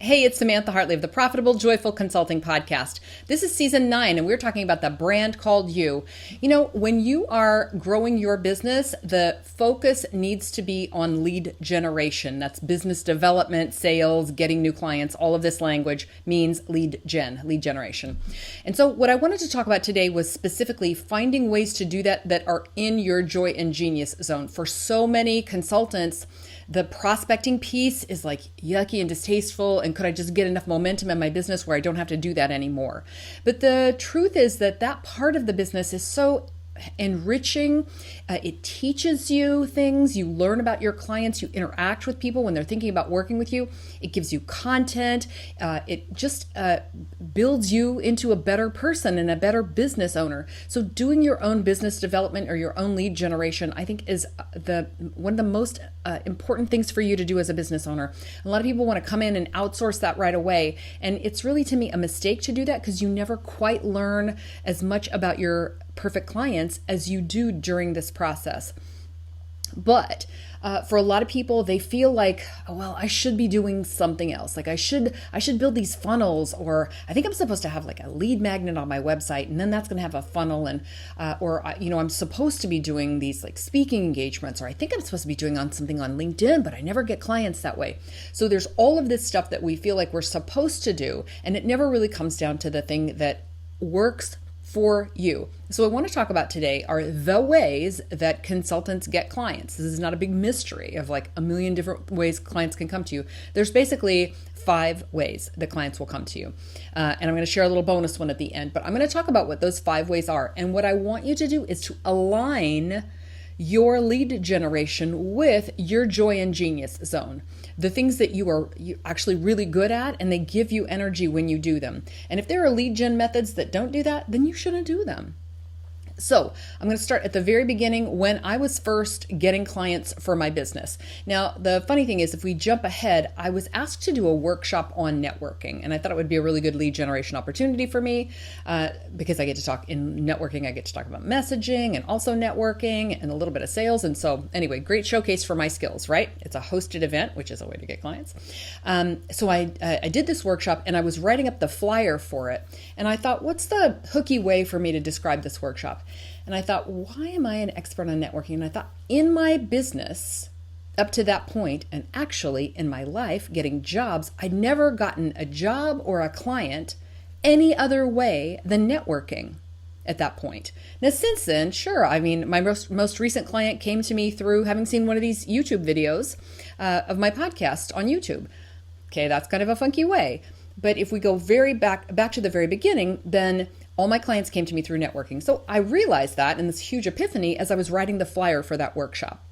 Hey, it's Samantha Hartley of the Profitable Joyful Consulting Podcast. This is season 9, and we're talking about the brand called you. You know, when you are growing your business, the focus needs to be on lead generation. That's business development, sales, getting new clients. All of this language means lead generation. And so what I wanted to talk about today was specifically finding ways to do that are in your joy and genius zone. For so many consultants, the prospecting piece is like yucky and distasteful, and could I just get enough momentum in my business where I don't have to do that anymore? But the truth is that part of the business is so enriching. It teaches you things. You learn about your clients. You interact with people when they're thinking about working with you. It gives you content. It just builds you into a better person and a better business owner. So doing your own business development or your own lead generation, I think, is one of the most important things for you to do as a business owner. A lot of people want to come in and outsource that right away. And it's really, to me, a mistake to do that because you never quite learn as much about your perfect clients as you do during this process. But for a lot of people, they feel like, oh, well, I should be doing something else. Like I should build these funnels, or I think I'm supposed to have like a lead magnet on my website, and then that's going to have a funnel, and I'm supposed to be doing these like speaking engagements, or I think I'm supposed to be doing something on LinkedIn, but I never get clients that way. So there's all of this stuff that we feel like we're supposed to do, and it never really comes down to the thing that works for you. So what I want to talk about today are the ways that consultants get clients. This is not a big mystery of like a million different ways clients can come to you. There's basically 5 ways that clients will come to you. And I'm going to share a little bonus one at the end, but I'm going to talk about what those 5 ways are. And what I want you to do is to align your lead generation with your joy and genius zone. The things that you're actually really good at, and they give you energy when you do them. And if there are lead gen methods that don't do that, then you shouldn't do them. So I'm going to start at the very beginning when I was first getting clients for my business. Now, the funny thing is, if we jump ahead, I was asked to do a workshop on networking, and I thought it would be a really good lead generation opportunity for me because I get to talk in networking. I get to talk about messaging and also networking and a little bit of sales. And so anyway, great showcase for my skills, right? It's a hosted event, which is a way to get clients. So I did this workshop, and I was writing up the flyer for it. And I thought, what's the hooky way for me to describe this workshop? And I thought, why am I an expert on networking? And I thought, in my business, up to that point, and actually in my life, getting jobs, I'd never gotten a job or a client any other way than networking at that point. Now, since then, sure, I mean, my most recent client came to me through having seen one of these YouTube videos of my podcast on YouTube. Okay, that's kind of a funky way. But if we go very back to the very beginning, then all my clients came to me through networking. So I realized that in this huge epiphany as I was writing the flyer for that workshop.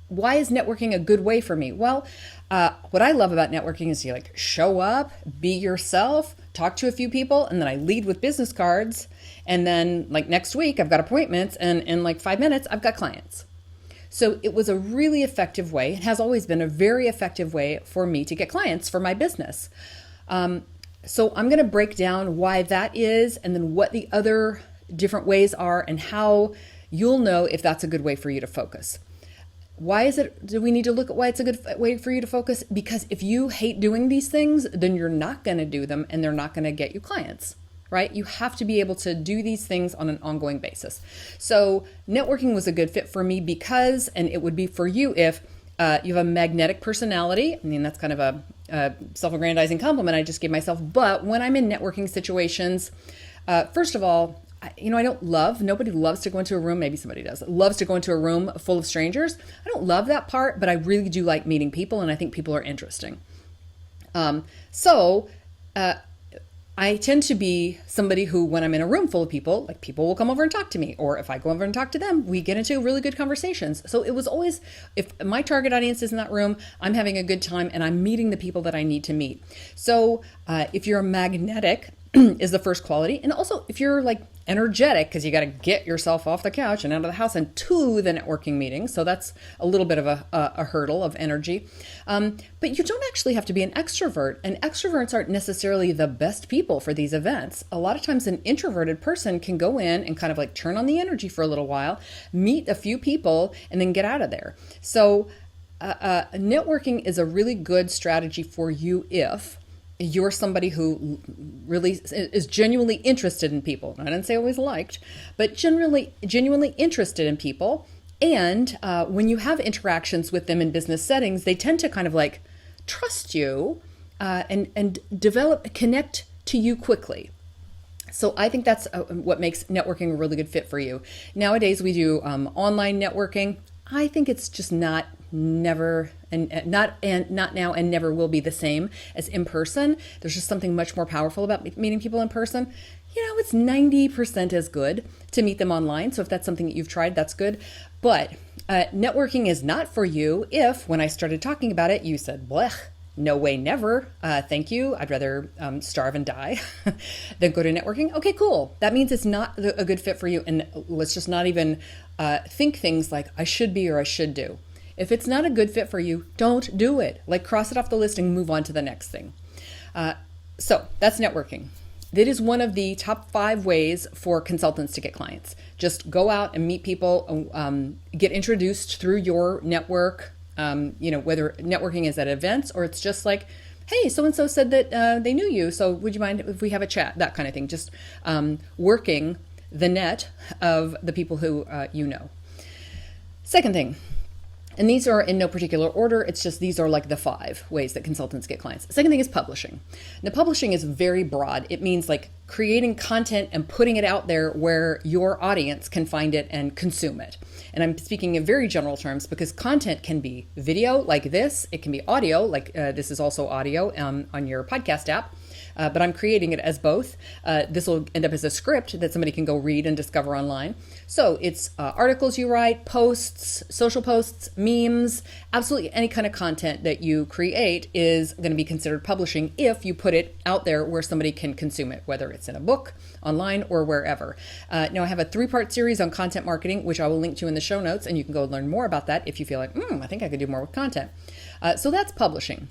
Why is networking a good way for me? Well, what I love about networking is you like show up, be yourself, talk to a few people, and then I lead with business cards. And then like next week, I've got appointments, and in like 5 minutes, I've got clients. So it was a really effective way. It has always been a very effective way for me to get clients for my business. So I'm going to break down why that is, and then what the other different ways are, and how you'll know if that's a good way for you to focus. Do we need to look at why it's a good way for you to focus? Because if you hate doing these things, then you're not going to do them, and they're not going to get you clients, right? You have to be able to do these things on an ongoing basis. So networking was a good fit for me because, and it would be for you if you have a magnetic personality. I mean, that's kind of a self-aggrandizing compliment I just gave myself. But when I'm in networking situations, first of all, nobody loves to go into a room, maybe somebody does, loves to go into a room full of strangers. I don't love that part, but I really do like meeting people, and I think people are interesting. I tend to be somebody who, when I'm in a room full of people, like people will come over and talk to me, or if I go over and talk to them, we get into really good conversations. So it was always, if my target audience is in that room, I'm having a good time and I'm meeting the people that I need to meet. So if you're magnetic is the first quality. And also if you're like energetic, because you got to get yourself off the couch and out of the house and to the networking meeting. So that's a little bit of a hurdle of energy. But you don't actually have to be an extrovert. And extroverts aren't necessarily the best people for these events. A lot of times an introverted person can go in and kind of like turn on the energy for a little while, meet a few people, and then get out of there. So networking is a really good strategy for you if you're somebody who really is genuinely interested in people. I didn't say always liked, but genuinely interested in people. And when you have interactions with them in business settings, they tend to kind of like trust you and connect to you quickly. So I think that's what makes networking a really good fit for you. Nowadays we do online networking. I think it's just not now and never will be the same as in person. There's just something much more powerful about meeting people in person. It's 90% as good to meet them online. So if that's something that you've tried, that's good. But networking is not for you if, when I started talking about it, you said, blech, no way, never. Thank you. I'd rather starve and die than go to networking. Okay, cool. That means it's not a good fit for you. And let's just not even think things like I should be or I should do. If it's not a good fit for you, don't do it. Like cross it off the list and move on to the next thing. So that's networking. That is one of the top 5 ways for consultants to get clients. Just go out and meet people, get introduced through your network, whether networking is at events or it's just like, hey, so-and-so said that they knew you, so would you mind if we have a chat? That kind of thing. Just working the net of the people who you know. Second thing, and these are in no particular order, it's just these are like the 5 ways that consultants get clients. Second thing is publishing. Now, publishing is very broad. It means like creating content and putting it out there where your audience can find it and consume it. And I'm speaking in very general terms because content can be video like this. It can be audio, like this is also audio on your podcast app. But I'm creating it as both. This will end up as a script that somebody can go read and discover online. So it's articles you write, posts, social posts, memes, absolutely any kind of content that you create is going to be considered publishing if you put it out there where somebody can consume it, whether it's in a book, online, or wherever. Now I have a 3-part series on content marketing, which I will link to in the show notes, and you can go learn more about that if you feel like, I think I could do more with content. So that's publishing.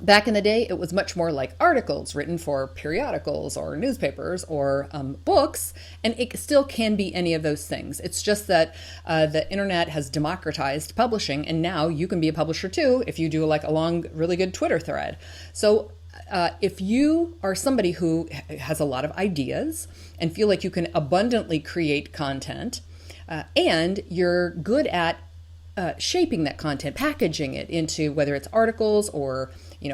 Back in the day, it was much more like articles written for periodicals or newspapers or books, and it still can be any of those things. It's just that the internet has democratized publishing, and now you can be a publisher too if you do like a long, really good Twitter thread. So if you are somebody who has a lot of ideas and feel like you can abundantly create content, and you're good at shaping that content, packaging it into whether it's articles or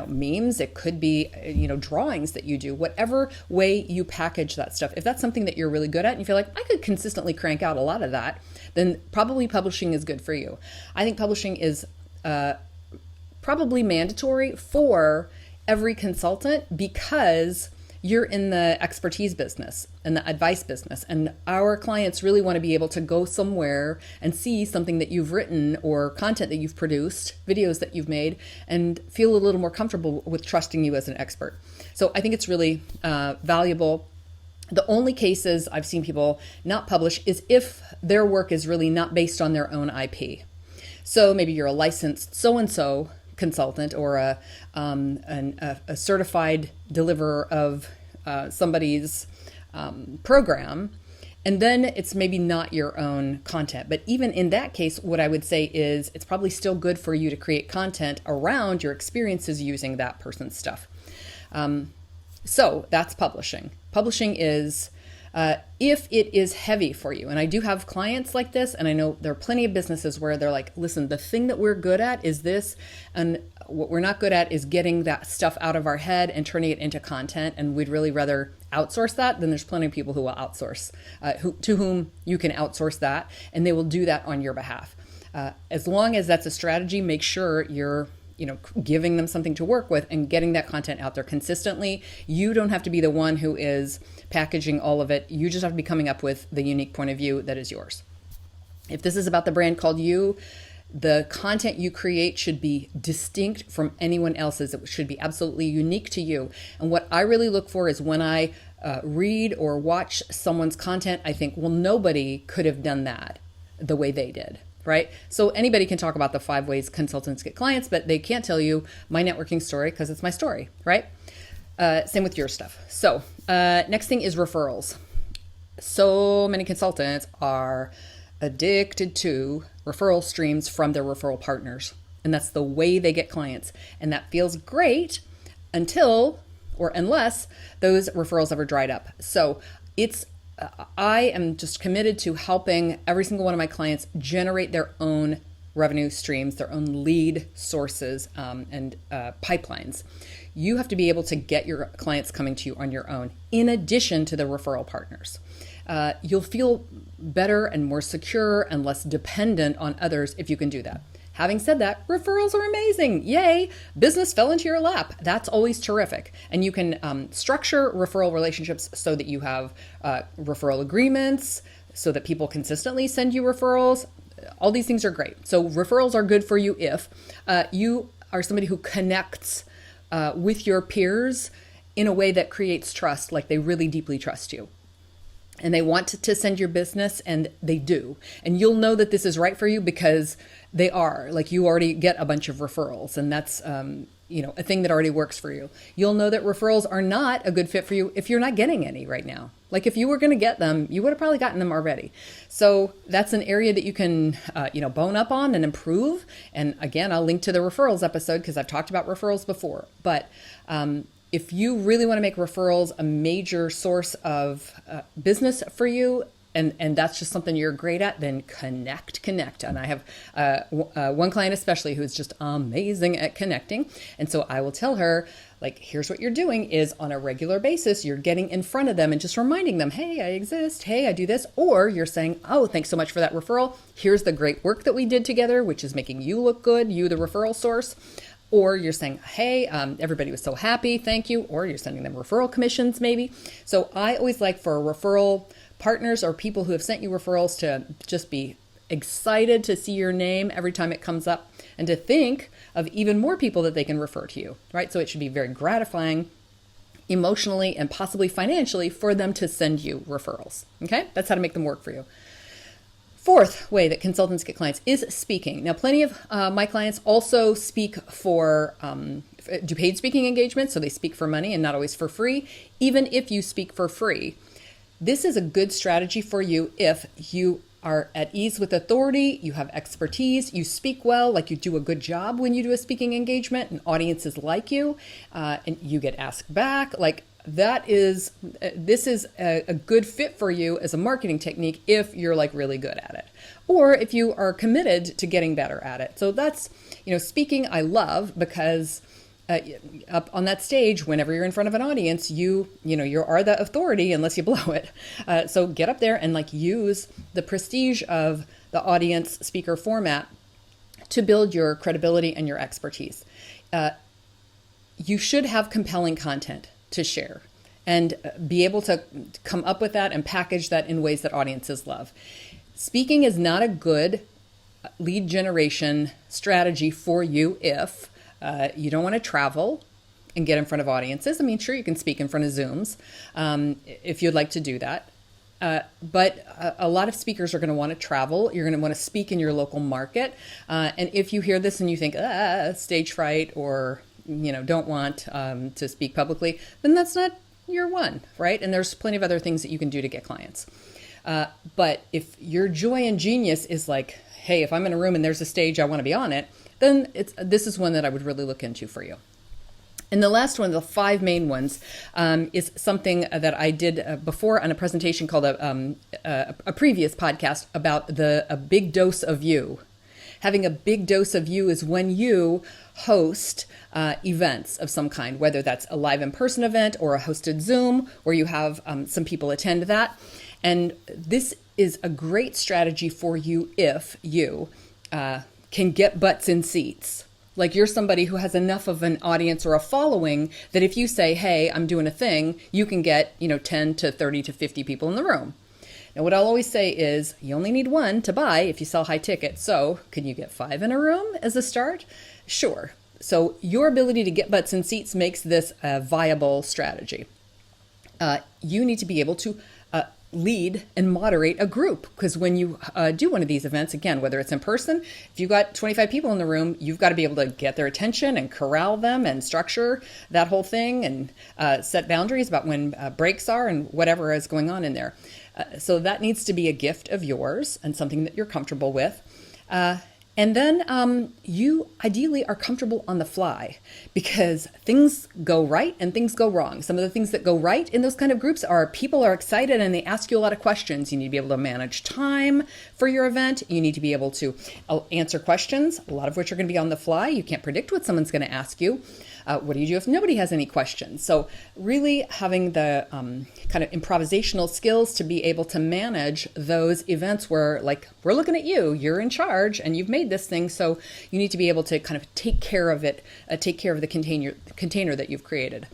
memes, it could be drawings that you do, whatever way you package that stuff. If that's something that you're really good at and you feel like I could consistently crank out a lot of that, then probably publishing is good for you. I think publishing is probably mandatory for every consultant because you're in the expertise business and the advice business, and our clients really want to be able to go somewhere and see something that you've written or content that you've produced, videos that you've made, and feel a little more comfortable with trusting you as an expert. So I think it's really valuable. The only cases I've seen people not publish is if their work is really not based on their own IP. So maybe you're a licensed so-and-so consultant or a certified deliverer of somebody's program, and then it's maybe not your own content. But even in that case, what I would say is it's probably still good for you to create content around your experiences using that person's stuff. So that's publishing. Publishing is if it is heavy for you, and I do have clients like this, and I know there are plenty of businesses where they're like, listen, the thing that we're good at is this, and what we're not good at is getting that stuff out of our head and turning it into content, and we'd really rather outsource that. Then there's plenty of people who will outsource, to whom you can outsource that, and they will do that on your behalf. As long as that's a strategy, make sure you're giving them something to work with and getting that content out there consistently. You don't have to be the one who is packaging all of it. You just have to be coming up with the unique point of view that is yours. If this is about the brand called you, the content you create should be distinct from anyone else's. It should be absolutely unique to you. And what I really look for is when I read or watch someone's content, I think, well, nobody could have done that the way they did. Right? So anybody can talk about the 5 ways consultants get clients, but they can't tell you my networking story because it's my story, right? Same with your stuff. So next thing is referrals. So many consultants are addicted to referral streams from their referral partners. And that's the way they get clients. And that feels great until or unless those referrals ever dried up. So I am just committed to helping every single one of my clients generate their own revenue streams, their own lead sources and pipelines. You have to be able to get your clients coming to you on your own, in addition to the referral partners. You'll feel better and more secure and less dependent on others if you can do that. Having said that, referrals are amazing. Yay, business fell into your lap. That's always terrific. And you can structure referral relationships so that you have referral agreements, so that people consistently send you referrals. All these things are great. So referrals are good for you if you are somebody who connects with your peers in a way that creates trust, like they really deeply trust you. And they want to send your business, and they do. And you'll know that this is right for you because they are. Like, you already get a bunch of referrals, and that's a thing that already works for you. You'll know that referrals are not a good fit for you if you're not getting any right now. Like, if you were going to get them, you would have probably gotten them already. So that's an area that you can, bone up on and improve. And again, I'll link to the referrals episode because I've talked about referrals before. But if you really want to make referrals a major source of business for you, and that's just something you're great at, then connect. And I have one client especially who's just amazing at connecting. And so I will tell her, like, here's what you're doing is on a regular basis, you're getting in front of them and just reminding them, hey, I exist. Hey, I do this. Or you're saying, oh, thanks so much for that referral. Here's the great work that we did together, which is making you look good, you the referral source. Or you're saying, hey, everybody was so happy, thank you. Or you're sending them referral commissions maybe. So I always like for referral partners or people who have sent you referrals to just be excited to see your name every time it comes up and to think of even more people that they can refer to you, right? So it should be very gratifying emotionally and possibly financially for them to send you referrals, okay? That's how to make them work for you. Fourth way that consultants get clients is speaking. Now, plenty of my clients also speak do paid speaking engagements, so they speak for money and not always for free, even if you speak for free. This is a good strategy for you if you are at ease with authority, you have expertise, you speak well, like you do a good job when you do a speaking engagement and audiences like you, and you get asked back. Like, this is a good fit for you as a marketing technique if you're like really good at it, or if you are committed to getting better at it. So that's, speaking I love because up on that stage, whenever you're in front of an audience, you are the authority unless you blow it. So get up there and like use the prestige of the audience speaker format to build your credibility and your expertise. You should have compelling content to share and be able to come up with that and package that in ways that audiences love. Speaking is not a good lead generation strategy for you if you don't want to travel and get in front of audiences. I mean, sure, you can speak in front of Zooms if you'd like to do that. But a lot of speakers are going to want to travel. You're going to want to speak in your local market. And if you hear this and you think, stage fright or don't want to speak publicly, then that's not your one, right? And there's plenty of other things that you can do to get clients. But if your joy and genius is like, hey, if I'm in a room and there's a stage, I want to be on it, then this is one that I would really look into for you. And the last one, the 5 main ones, is something that I did before on a presentation called a previous podcast about a big dose of you. Having a big dose of you is when you host events of some kind, whether that's a live in-person event or a hosted Zoom where you have some people attend that. And this is a great strategy for you if you can get butts in seats. Like, you're somebody who has enough of an audience or a following that if you say, hey, I'm doing a thing, you can get 10 to 30 to 50 people in the room. Now, what I'll always say is you only need 1 to buy if you sell high ticket. So can you get 5 in a room as a start? Sure. So your ability to get butts in seats makes this a viable strategy. You need to be able to lead and moderate a group, because when you do one of these events, again, whether it's in person, if you've got 25 people in the room, you've got to be able to get their attention and corral them and structure that whole thing and set boundaries about when breaks are and whatever is going on in there. So that needs to be a gift of yours and something that you're comfortable with. And then you ideally are comfortable on the fly because things go right and things go wrong. Some of the things that go right in those kind of groups are people are excited and they ask you a lot of questions. You need to be able to manage time for your event. You need to be able to answer questions, a lot of which are going to be on the fly. You can't predict what someone's going to ask you. What do you do if nobody has any questions? So really having the kind of improvisational skills to be able to manage those events where, like, we're looking at you, you're in charge and you've made this thing. So you need to be able to kind of take care of it, take care of the container that you've created.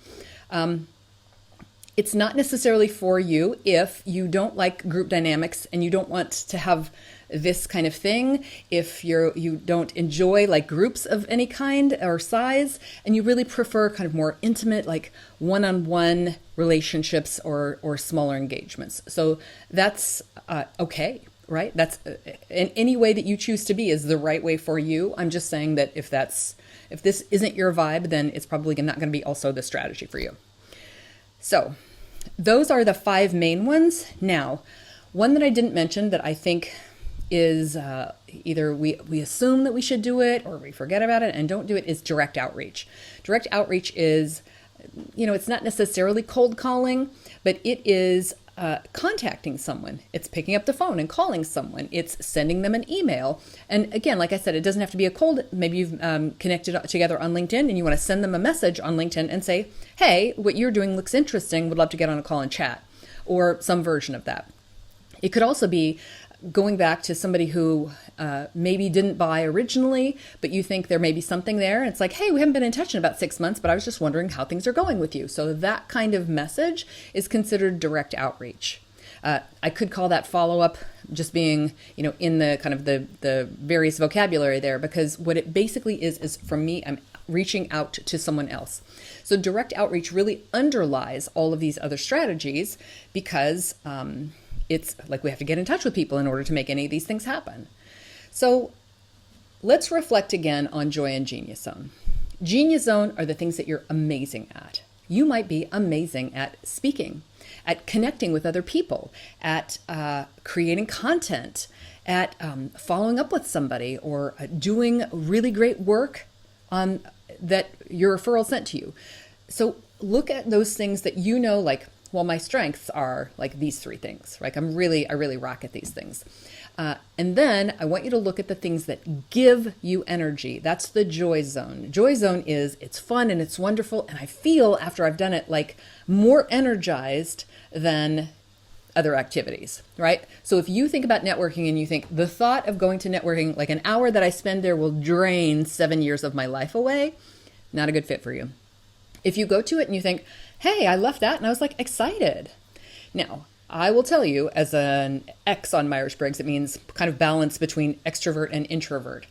It's not necessarily for you if you don't like group dynamics and you don't want to have this kind of thing, if you don't enjoy like groups of any kind or size, and you really prefer kind of more intimate, like one-on-one relationships or smaller engagements. So that's okay, right? That's in any way that you choose to be is the right way for you. I'm just saying that if this isn't your vibe, then it's probably not going to be also the strategy for you. So those are the 5 main ones. Now, one that I didn't mention that I think is either we assume that we should do it or we forget about it and don't do it is direct outreach. Direct outreach is, it's not necessarily cold calling, but it is contacting someone. It's picking up the phone and calling someone. It's sending them an email. And again, like I said, it doesn't have to be a cold. Maybe you've connected together on LinkedIn and you want to send them a message on LinkedIn and say, hey, what you're doing looks interesting. Would love to get on a call and chat, or some version of that. It could also be going back to somebody who maybe didn't buy originally, but you think there may be something there. It's like, hey, we haven't been in touch in about 6 months, but I was just wondering how things are going with you. So that kind of message is considered direct outreach. I could call that follow-up just being, in the kind of the various vocabulary there, because what it basically is for me, I'm reaching out to someone else. So direct outreach really underlies all of these other strategies because it's like we have to get in touch with people in order to make any of these things happen. So let's reflect again on Joy and Genius Zone. Genius Zone are the things that you're amazing at. You might be amazing at speaking, at connecting with other people, at creating content, at following up with somebody, or doing really great work on that your referral sent to you. So look at those things that like, well, my strengths are like these 3 things, right? I really rock at these things. And then I want you to look at the things that give you energy. That's the joy zone. Joy zone is, it's fun and it's wonderful. And I feel after I've done it, like more energized than other activities, right? So if you think about networking and you think the thought of going to networking, like an hour that I spend there will drain 7 years of my life away, not a good fit for you. If you go to it and you think, hey, I left that and I was like excited. Now, I will tell you, as an X on Myers-Briggs, it means kind of balance between extrovert and introvert.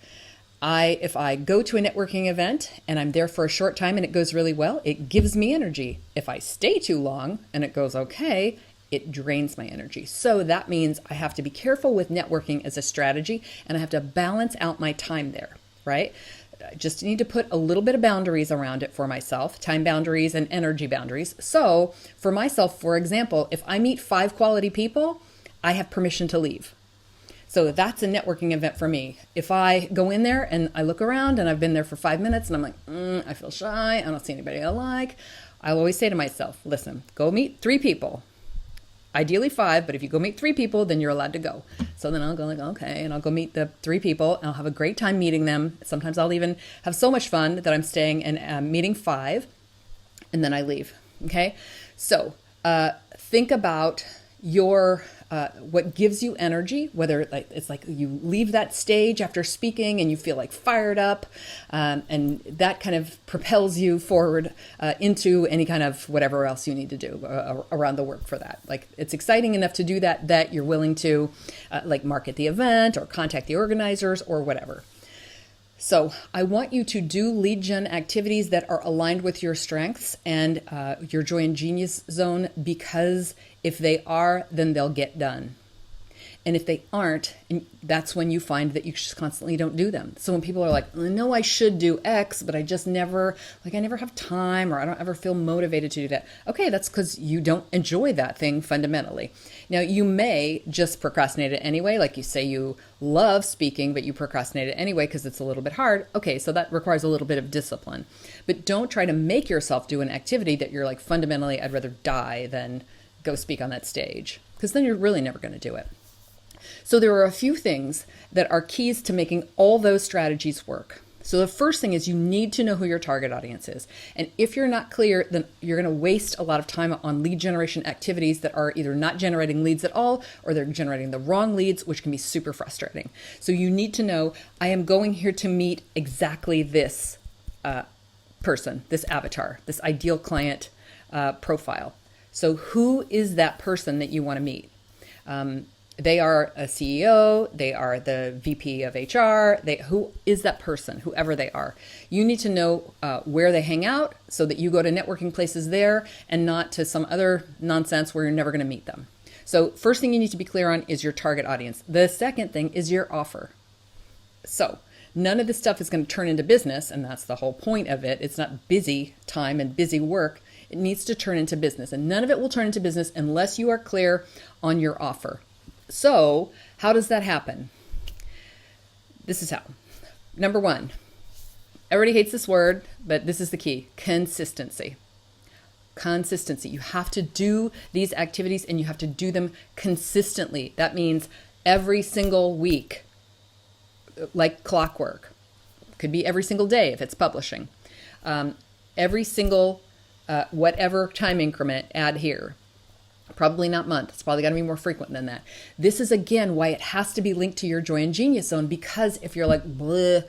If I go to a networking event and I'm there for a short time and it goes really well, it gives me energy. If I stay too long and it goes okay, it drains my energy. So that means I have to be careful with networking as a strategy, and I have to balance out my time there, right? I just need to put a little bit of boundaries around it for myself, time boundaries and energy boundaries. So for myself, for example, if I meet 5 quality people, I have permission to leave. So that's a networking event for me. If I go in there and I look around and I've been there for 5 minutes and I'm like, I feel shy, I don't see anybody I like, I'll always say to myself, listen, go meet 3 people. Ideally 5, but if you go meet 3 people, then you're allowed to go. So then I'll go like, okay, and I'll go meet the 3 people, and I'll have a great time meeting them. Sometimes I'll even have so much fun that I'm staying and meeting 5, and then I leave, okay? So think about your what gives you energy, whether it's like you leave that stage after speaking and you feel like fired up, and that kind of propels you forward into any kind of whatever else you need to do around the work for that. Like it's exciting enough to do that you're willing to like market the event or contact the organizers or whatever. So I want you to do lead gen activities that are aligned with your strengths and your Joy and Genius Zone, because if they are, then they'll get done. And if they aren't, that's when you find that you just constantly don't do them. So when people are like, I know I should do X, but I just never, I never have time, or I don't ever feel motivated to do that. Okay, that's because you don't enjoy that thing fundamentally. Now, you may just procrastinate it anyway. Like you say you love speaking, but you procrastinate it anyway because it's a little bit hard. Okay, so that requires a little bit of discipline. But don't try to make yourself do an activity that you're like, fundamentally, I'd rather die than go speak on that stage, because then you're really never going to do it. So there are a few things that are keys to making all those strategies work. So the first thing is you need to know who your target audience is. And if you're not clear, then you're going to waste a lot of time on lead generation activities that are either not generating leads at all, or they're generating the wrong leads, which can be super frustrating. So you need to know, I am going here to meet exactly this person, this avatar, this ideal client profile. So who is that person that you want to meet? They are a CEO, they are the VP of HR, who is that person, whoever they are. You need to know where they hang out so that you go to networking places there and not to some other nonsense where you're never going to meet them. So first thing you need to be clear on is your target audience. The second thing is your offer. So none of this stuff is going to turn into business, and that's the whole point of it. It's not busy time and busy work. It needs to turn into business, and none of it will turn into business unless you are clear on your offer. So how does that happen? This is how. Number one, everybody hates this word, but this is the key: consistency. Consistency. You have to do these activities and you have to do them consistently. That means every single week, like clockwork. Could be every single day if it's publishing. Every single whatever time increment, add here. Probably not month. It's probably got to be more frequent than that. This is, again, why it has to be linked to your Joy and Genius Zone, because if you're like, bleh,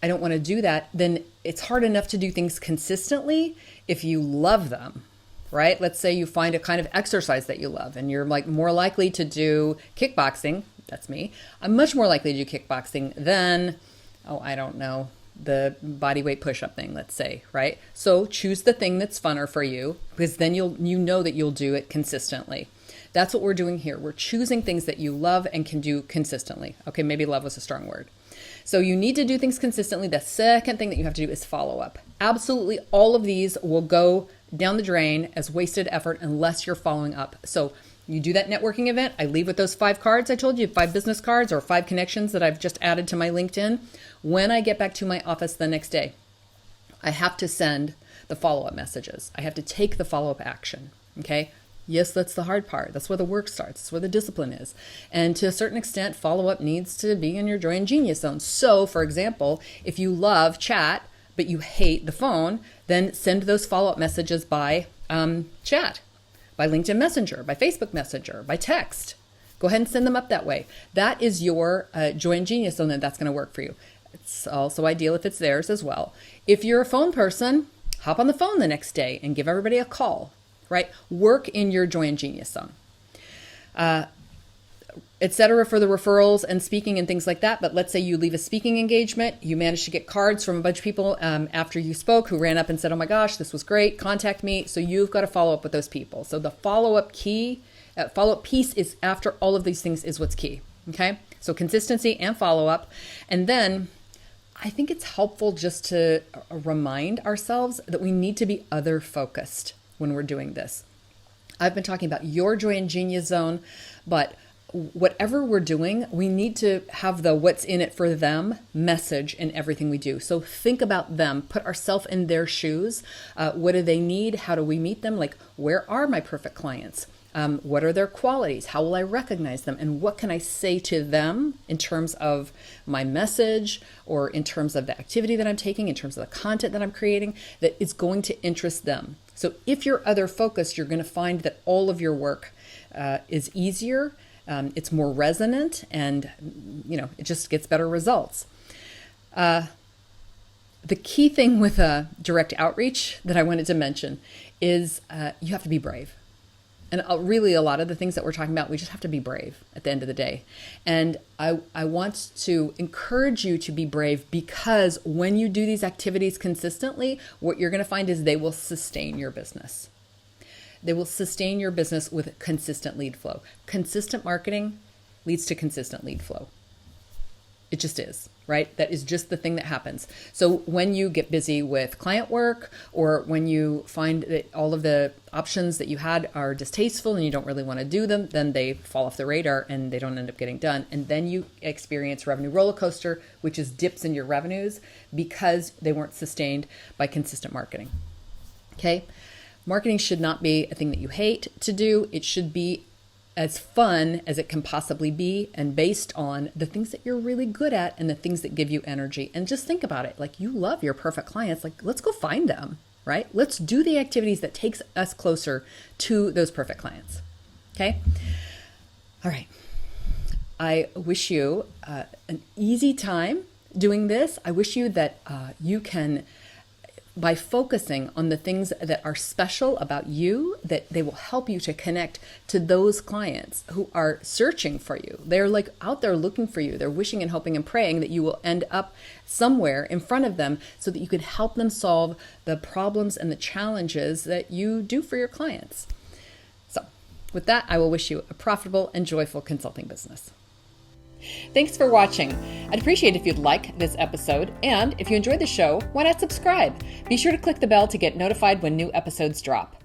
I don't want to do that, then it's hard enough to do things consistently if you love them, right? Let's say you find a kind of exercise that you love and you're like more likely to do kickboxing. That's me. I'm much more likely to do kickboxing than, I don't know, the body weight push-up thing, let's say, right? So choose the thing that's funner for you, because then you know that you'll do it consistently. That's what we're doing here. We're choosing things that you love and can do consistently. Okay, maybe love was a strong word. So you need to do things consistently. The second thing that you have to do is follow up. Absolutely all of these will go down the drain as wasted effort unless you're following up. So you do that networking event. I leave with those 5 cards I told you, 5 business cards or 5 connections that I've just added to my LinkedIn. When I get back to my office the next day, I have to send the follow-up messages. I have to take the follow-up action, okay? Yes, that's the hard part. That's where the work starts. That's where the discipline is. And to a certain extent, follow-up needs to be in your Joy and Genius Zone. So, for example, if you love chat, but you hate the phone, then send those follow-up messages by chat, by LinkedIn Messenger, by Facebook Messenger, by text. Go ahead and send them up that way. That is your Joy and Genius Zone, and that's going to work for you. It's also ideal if it's theirs as well. If you're a phone person, hop on the phone the next day and give everybody a call, right? Work in your Joy and Genius Zone, etc. for the referrals and speaking and things like that. But let's say you leave a speaking engagement, you manage to get cards from a bunch of people after you spoke who ran up and said, oh my gosh, this was great, contact me. So you've got to follow up with those people. So the follow-up piece is, after all of these things, is what's key, okay? So consistency and follow-up. And then I think it's helpful just to remind ourselves that we need to be other focused when we're doing this. I've been talking about your Joy and Genius Zone, but whatever we're doing, we need to have the what's in it for them message in everything we do. So think about them, put ourselves in their shoes. What do they need? How do we meet them? Like, where are my perfect clients? What are their qualities? How will I recognize them? And what can I say to them in terms of my message, or in terms of the activity that I'm taking, in terms of the content that I'm creating, that is going to interest them? So if you're other focused, you're going to find that all of your work is easier, it's more resonant, and it just gets better results. The key thing with direct outreach that I wanted to mention is you have to be brave. And really, a lot of the things that we're talking about, we just have to be brave at the end of the day. And I want to encourage you to be brave, because when you do these activities consistently, what you're going to find is they will sustain your business. They will sustain your business with consistent lead flow. Consistent marketing leads to consistent lead flow. It just is, right? That is just the thing that happens. So when you get busy with client work, or when you find that all of the options that you had are distasteful and you don't really want to do them, then they fall off the radar and they don't end up getting done. And then you experience revenue roller coaster, which is dips in your revenues because they weren't sustained by consistent marketing. Okay? Marketing should not be a thing that you hate to do. It should be as fun as it can possibly be, and based on the things that you're really good at and the things that give you energy. And just think about it. Like, you love your perfect clients. Like, let's go find them, right? Let's do the activities that takes us closer to those perfect clients. Okay. All right. I wish you an easy time doing this. I wish you that you can, by focusing on the things that are special about you, that they will help you to connect to those clients who are searching for you. They're like out there looking for you. They're wishing and hoping and praying that you will end up somewhere in front of them so that you could help them solve the problems and the challenges that you do for your clients. So with that, I will wish you a profitable and joyful consulting business. Thanks for watching. I'd appreciate if you'd like this episode, and if you enjoyed the show, why not subscribe? Be sure to click the bell to get notified when new episodes drop.